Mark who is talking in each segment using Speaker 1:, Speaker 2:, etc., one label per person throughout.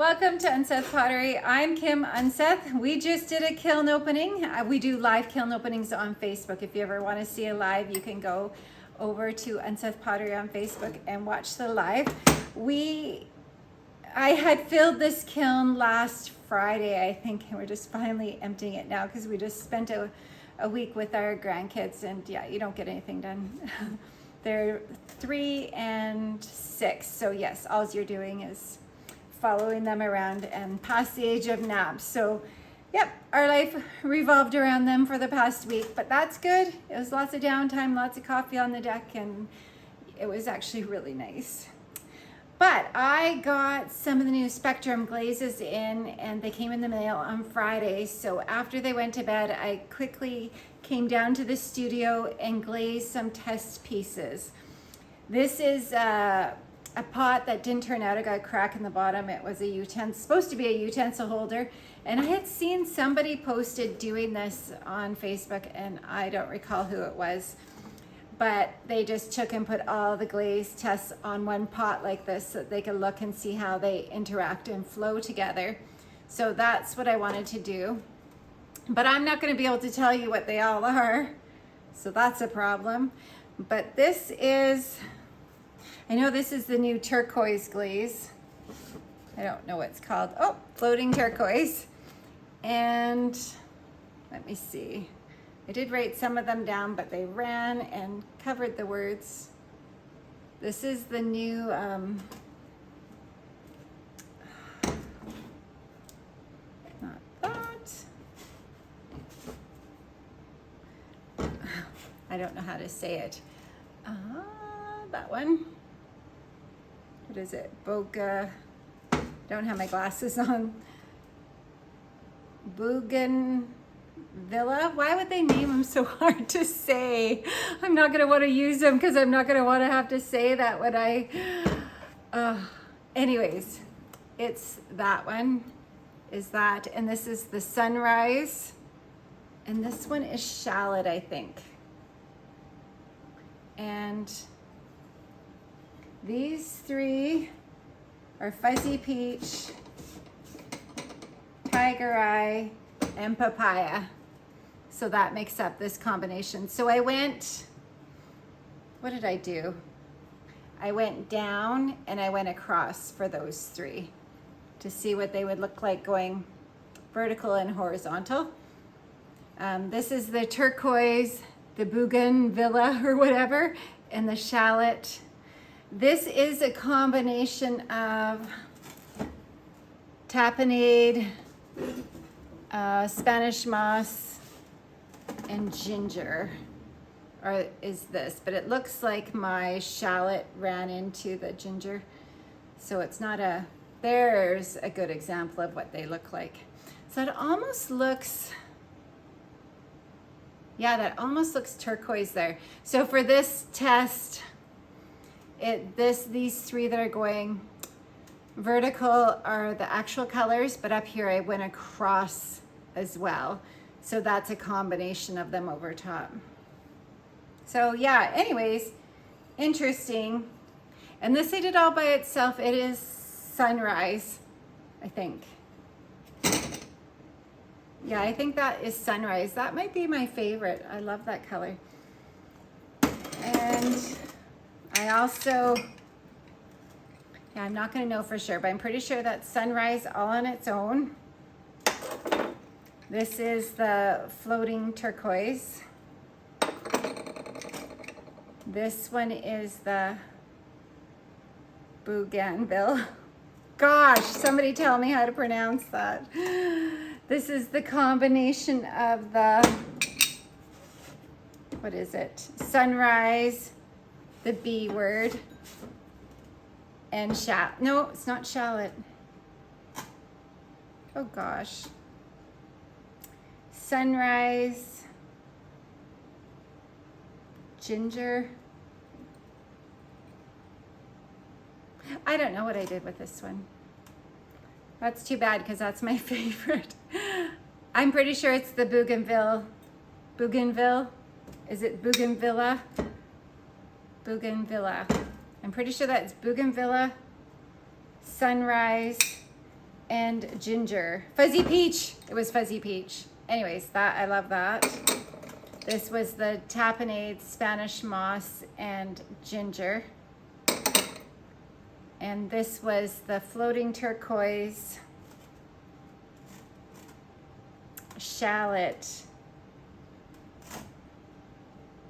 Speaker 1: Welcome to Unseth Pottery. I'm Kim Unseth. We just did a kiln opening. We do live kiln openings on Facebook. If you ever want to see a live, you can go over to Unseth Pottery on Facebook and watch the live. I had filled this kiln last Friday, I think, and we're just finally emptying it now because we just spent a week with our grandkids, and yeah, you don't get anything done. They're 3 and 6, so yes, all you're doing is following them around and past the age of naps. So yep, our life revolved around them for the past week, but that's good. It was lots of downtime, lots of coffee on the deck, and it was actually really nice. But I got some of the new Spectrum glazes in, and they came in the mail on Friday. So after they went to bed, I quickly came down to the studio and glazed some test pieces. This is a pot that didn't turn out. It got a crack in the bottom. It was supposed to be a utensil holder, and I had seen somebody posted doing this on Facebook, and I don't recall who it was, but they just took and put all the glaze tests on one pot like this so that they could look and see how they interact and flow together. So that's what I wanted to do, but I'm not going to be able to tell you what they all are, so that's a problem. But this is, I know this is the new turquoise glaze. I don't know what it's called. Oh, floating turquoise. And let me see. I did write some of them down, but they ran and covered the words. This is the new, not that. I don't know how to say it. That one. What is it? Boga. Don't have my glasses on. Bougainvillea. Why would they name them so hard to say? I'm not going to want to use them because I'm not going to want to have to say that when I... anyways, it's that one. Is that. And this is the sunrise. And this one is shallot, I think. And these three are fuzzy peach, tiger eye, and papaya. So that makes up this combination. So I went, what did I do? I went down and I went across for those three to see what they would look like going vertical and horizontal. This is the turquoise, the bougainvillea or whatever, and the shallot. This is a combination of tapenade, Spanish moss, and ginger, or is this, but it looks like my shallot ran into the ginger. So it's not there's a good example of what they look like. So it almost looks, yeah, that almost looks turquoise there. So for this test, these three that are going vertical are the actual colors, but up here I went across as well. So that's a combination of them over top. So yeah, anyways, interesting. And this I did all by itself. It is sunrise, I think. Yeah, I think that is sunrise. That might be my favorite. I love that color. And I also, yeah, I'm not going to know for sure, but I'm pretty sure that's sunrise all on its own. This is the floating turquoise. This one is the bougainvillea. Gosh, somebody tell me how to pronounce that. This is the combination of the, what is it? Sunrise, the B word, and shallot. No, it's not shallot. Oh gosh. Sunrise, ginger. I don't know what I did with this one. That's too bad because that's my favorite. I'm pretty sure it's the bougainville. Is it bougainvillea? Bougainvillea. I'm pretty sure that's bougainvillea, sunrise, and ginger. Fuzzy peach. It was fuzzy peach. Anyways, that I love that. This was the tapenade Spanish moss and ginger. And this was the floating turquoise shallot.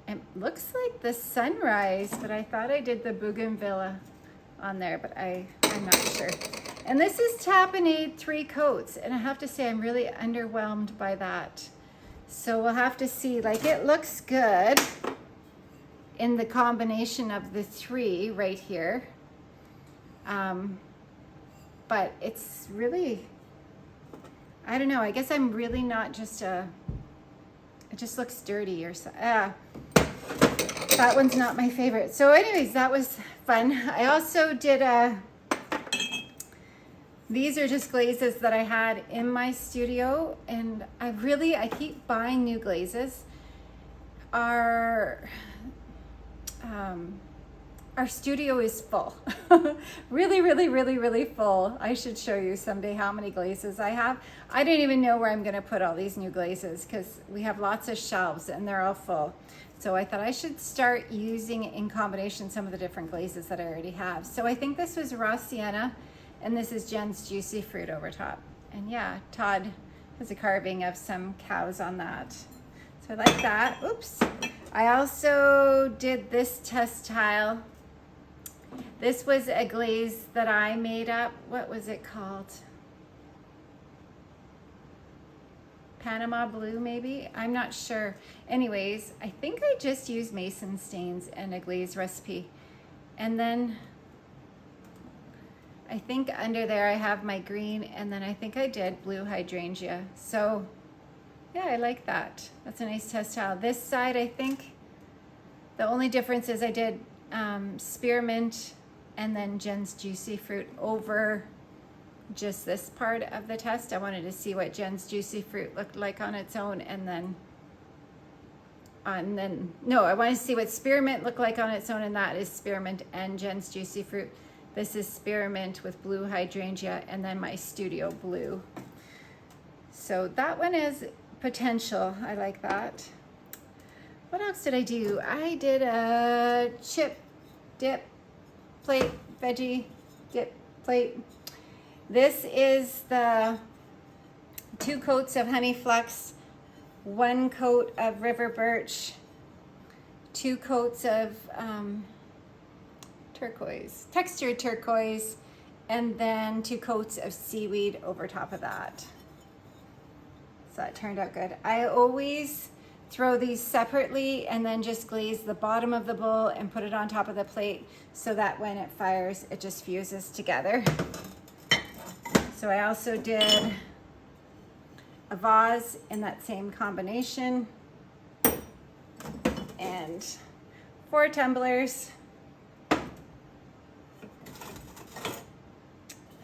Speaker 1: It looks like the sunrise, but I thought I did the bougainvillea on there, but I'm not sure. And this is tapenade 3 coats, and I have to say I'm really underwhelmed by that. So we'll have to see. Like, it looks good in the combination of the 3 right here. But it's really, I don't know, I guess I'm really not just it just looks dirty or so. That one's not my favorite. So anyways, that was fun. I also did these are just glazes that I had in my studio, and I keep buying new glazes. Our studio is full. really full. I should show you someday how many glazes I have. I don't even know where I'm gonna put all these new glazes because we have lots of shelves and they're all full. So I thought I should start using in combination some of the different glazes that I already have. So I think this was raw sienna, and this is Jen's juicy fruit over top. And yeah, Todd has a carving of some cows on that. So I like that. Oops. I also did this test tile. This was a glaze that I made up. What was it called? Panama blue, maybe? I'm not sure. Anyways, I think I just used mason stains and a glaze recipe. And then I think under there I have my green, and then I think I did blue hydrangea. So yeah, I like that. That's a nice test tile. This side, I think the only difference is I did spearmint and then Jen's juicy fruit over just this part of the test. I wanted to see what Jen's juicy fruit looked like on its own, and then no, I want to see what spearmint looked like on its own, and that is spearmint and Jen's juicy fruit. This is spearmint with blue hydrangea, and then my studio blue. So that one is potential. I like that. What else did I do? I did a chip dip plate, veggie dip plate. This is the 2 coats of honey flux, 1 coat of river birch, 2 coats of turquoise, textured turquoise, and then 2 coats of seaweed over top of that. So that turned out good. I always throw these separately and then just glaze the bottom of the bowl and put it on top of the plate so that when it fires, it just fuses together. So I also did a vase in that same combination and 4 tumblers.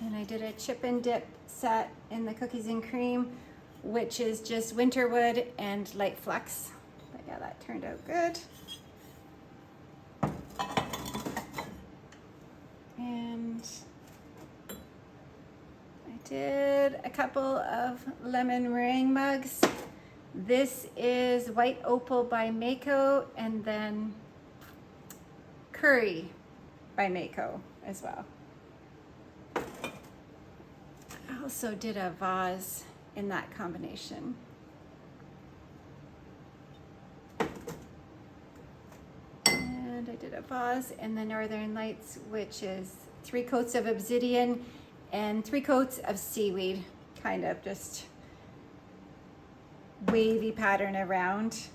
Speaker 1: And I did a chip and dip set in the cookies and cream, which is just winterwood and light flux. But yeah, that turned out good. And I did a couple of lemon meringue mugs. This is White Opal by Mako, and then Curry by Mako as well. I also did a vase in that combination. And I did a vase in the Northern Lights, which is 3 coats of obsidian and 3 coats of seaweed, kind of just wavy pattern around.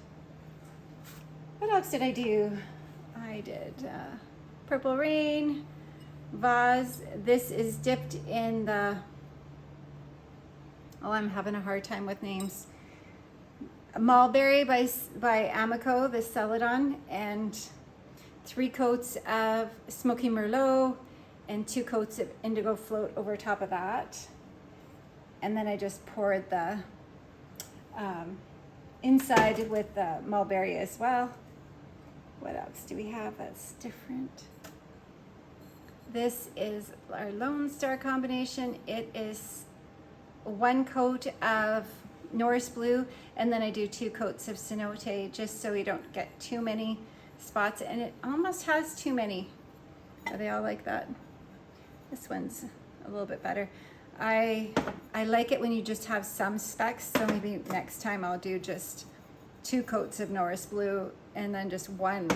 Speaker 1: What else did I do? I did Purple Rain vase. This is dipped in the, oh, I'm having a hard time with names. Mulberry by Amico, the Celadon, and 3 coats of Smoky Merlot and 2 coats of Indigo Float over top of that. And then I just poured the inside with the mulberry as well. What else do we have that's different? This is our Lone Star combination. It is 1 coat of Norris Blue, and then I do 2 coats of cenote, just so we don't get too many spots. And it almost has too many. Are they all like that? This one's a little bit better. I like it when you just have some specks, so maybe next time I'll do just 2 coats of Norris Blue and then just 1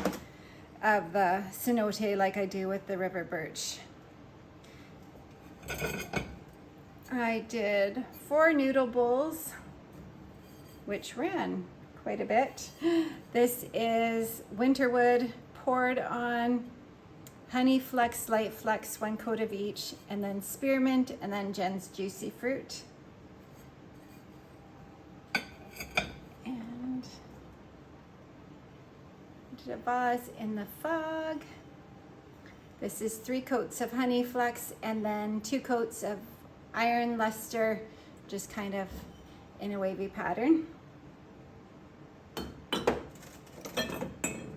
Speaker 1: of the cenote like I do with the river birch. I did 4 noodle bowls, which ran quite a bit. This is winterwood poured on honey flex, light flex, 1 coat of each, and then spearmint, and then Jen's juicy fruit. And did a vase in the fog. This is 3 coats of honey flex, and then 2 coats of iron luster, just kind of in a wavy pattern.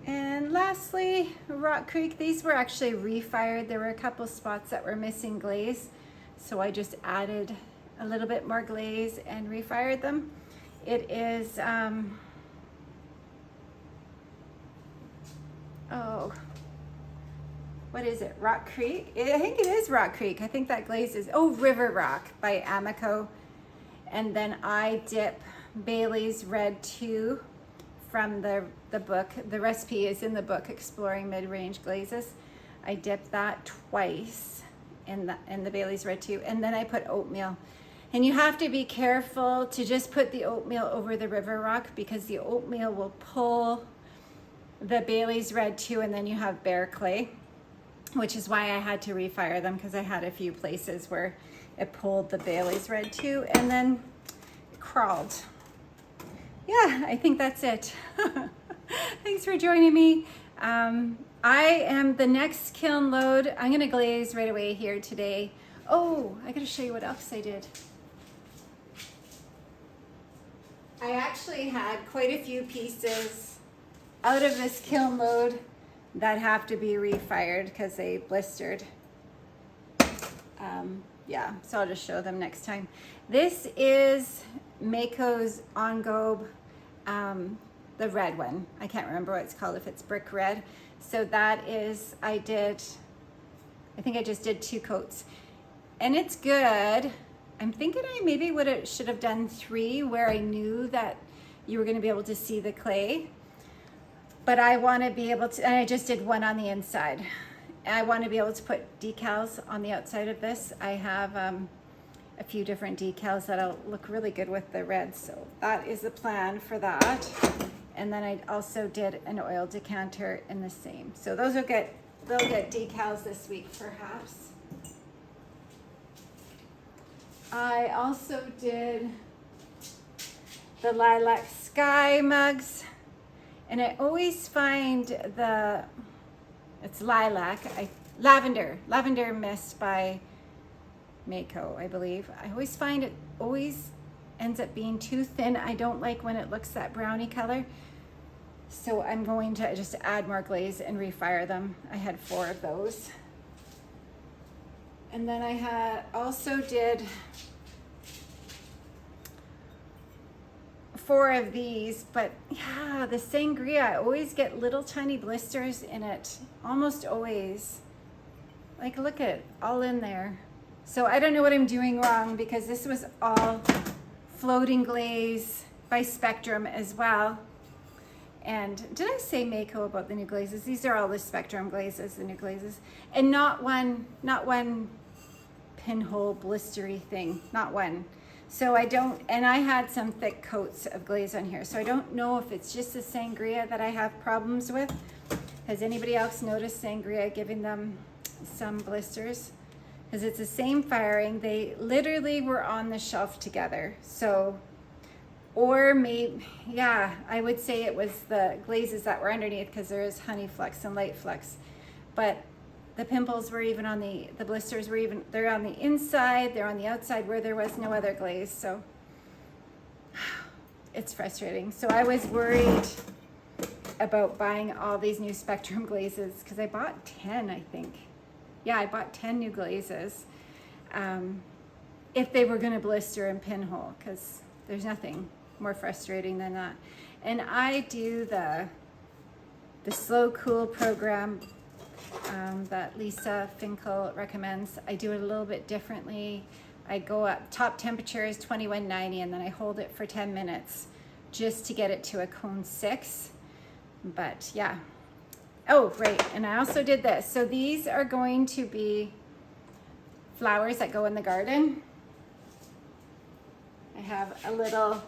Speaker 1: And lastly, Rock Creek. These were actually refired. There were a couple spots that were missing glaze, so I just added a little bit more glaze and refired them. It is, oh, what is it? Rock Creek? I think it is Rock Creek. I think that glaze is, oh, River Rock by Amico. And then I dip Bailey's Red 2 from the book. The recipe is in the book, Exploring Mid-Range Glazes. I dip that twice in the Bailey's Red 2, and then I put oatmeal. And you have to be careful to just put the oatmeal over the River Rock, because the oatmeal will pull the Bailey's Red 2, and then you have bare clay, which is why I had to refire them, because I had a few places where it pulled the Bailey's Red 2 and then it crawled. Yeah, I think that's it. Thanks for joining me. I am the next kiln load. I'm gonna glaze right away here today. Oh, I gotta show you what else I did. I actually had quite a few pieces out of this kiln load that have to be refired because they blistered. Yeah, so I'll just show them next time. This is Mako's Engobe, the red one. I can't remember what it's called, if it's brick red. So that is, I think I just did 2 coats. And it's good. I'm thinking I maybe should have done 3, where I knew that you were gonna be able to see the clay. But I wanna be able to, and I just did 1 on the inside. I wanna be able to put decals on the outside of this. I have a few different decals that'll look really good with the red. So that is the plan for that. And then I also did an oil decanter in the same. So those will they'll get decals this week perhaps. I also did the lilac sky mugs, and I always find it's lilac, lavender mist by Mako, I believe. I always find it always ends up being too thin. I don't like when it looks that browny color. So I'm going to just add more glaze and refire them. I had 4 of those. And then I also did 4 of these, but yeah, the sangria, I always get little tiny blisters in it, almost always. Like, look at it, all in there. So I don't know what I'm doing wrong, because this was all floating glaze by Spectrum as well. And did I say Mako about the new glazes? These are all the Spectrum glazes, the new glazes. And not one pinhole blistery thing, not one. So and I had some thick coats of glaze on here. So I don't know if it's just the sangria that I have problems with. Has anybody else noticed sangria giving them some blisters? Because it's the same firing. They literally were on the shelf together. So, or maybe, yeah, I would say it was the glazes that were underneath, because there is honey flex and light flex. But the pimples were even on the blisters were even, they're on the inside, they're on the outside where there was no other glaze. So it's frustrating. So I was worried about buying all these new Spectrum glazes, because I bought 10, I think. Yeah, I bought 10 new glazes. if they were going to blister and pinhole, because there's nothing more frustrating than that. And I do the slow cool program that Lisa Finkel recommends. I do it a little bit differently. I go up, top temperature is 2190, and then I hold it for 10 minutes just to get it to a cone 6. But yeah. Oh, right, and I also did this. So these are going to be flowers that go in the garden. I have a little,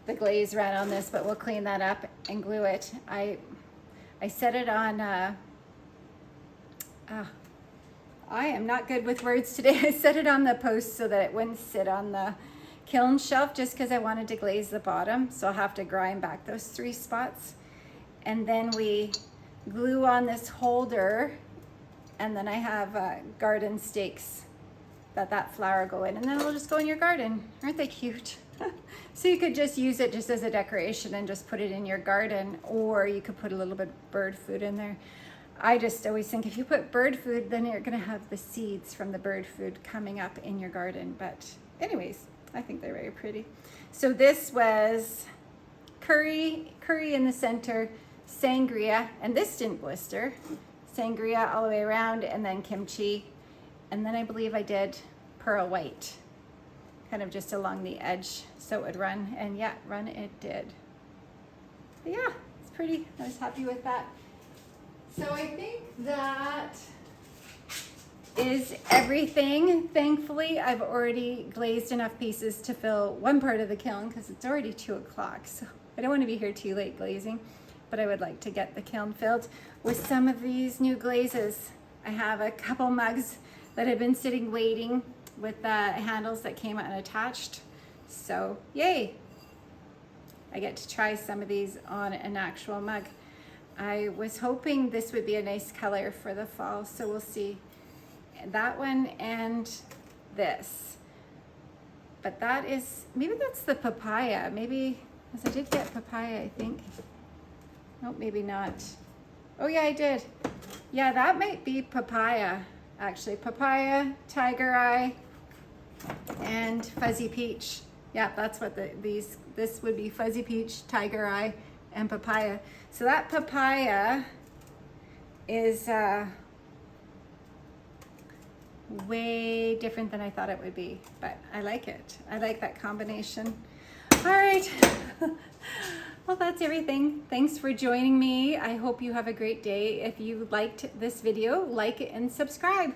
Speaker 1: the glaze ran on this, but we'll clean that up and glue it. I set it on, I am not good with words today. I set it on the post so that it wouldn't sit on the kiln shelf, just because I wanted to glaze the bottom. So I'll have to grind back those 3 spots. And then we glue on this holder, and then I have garden stakes that flower go in, and then it'll just go in your garden. Aren't they cute? So you could just use it just as a decoration and just put it in your garden, or you could put a little bit of bird food in there. I just always think if you put bird food, then you're gonna have the seeds from the bird food coming up in your garden. But anyways, I think they're very pretty. So this was curry in the center, sangria, and this didn't blister. Sangria all the way around, and then kimchi. And then I believe I did pearl white, kind of just along the edge so it would run. And yeah, run it did. But yeah, it's pretty. I was happy with that. So I think that is everything. Thankfully, I've already glazed enough pieces to fill one part of the kiln because it's already 2 o'clock. So I don't want to be here too late glazing, but I would like to get the kiln filled with some of these new glazes. I have a couple mugs that have been sitting waiting with the handles that came unattached. So yay, I get to try some of these on an actual mug. I was hoping this would be a nice color for the fall, so we'll see. That one and this. But that is, maybe that's the papaya. Maybe, because I did get papaya, I think. Nope, maybe not. Oh yeah, I did. Yeah, that might be papaya, actually. Papaya, tiger eye, and fuzzy peach. Yeah, that's what this would be, fuzzy peach, tiger eye, and papaya. So that papaya is way different than I thought it would be, but I like it. I like that combination. All right. Well, that's everything. Thanks for joining me. I hope you have a great day. If you liked this video, like it and subscribe.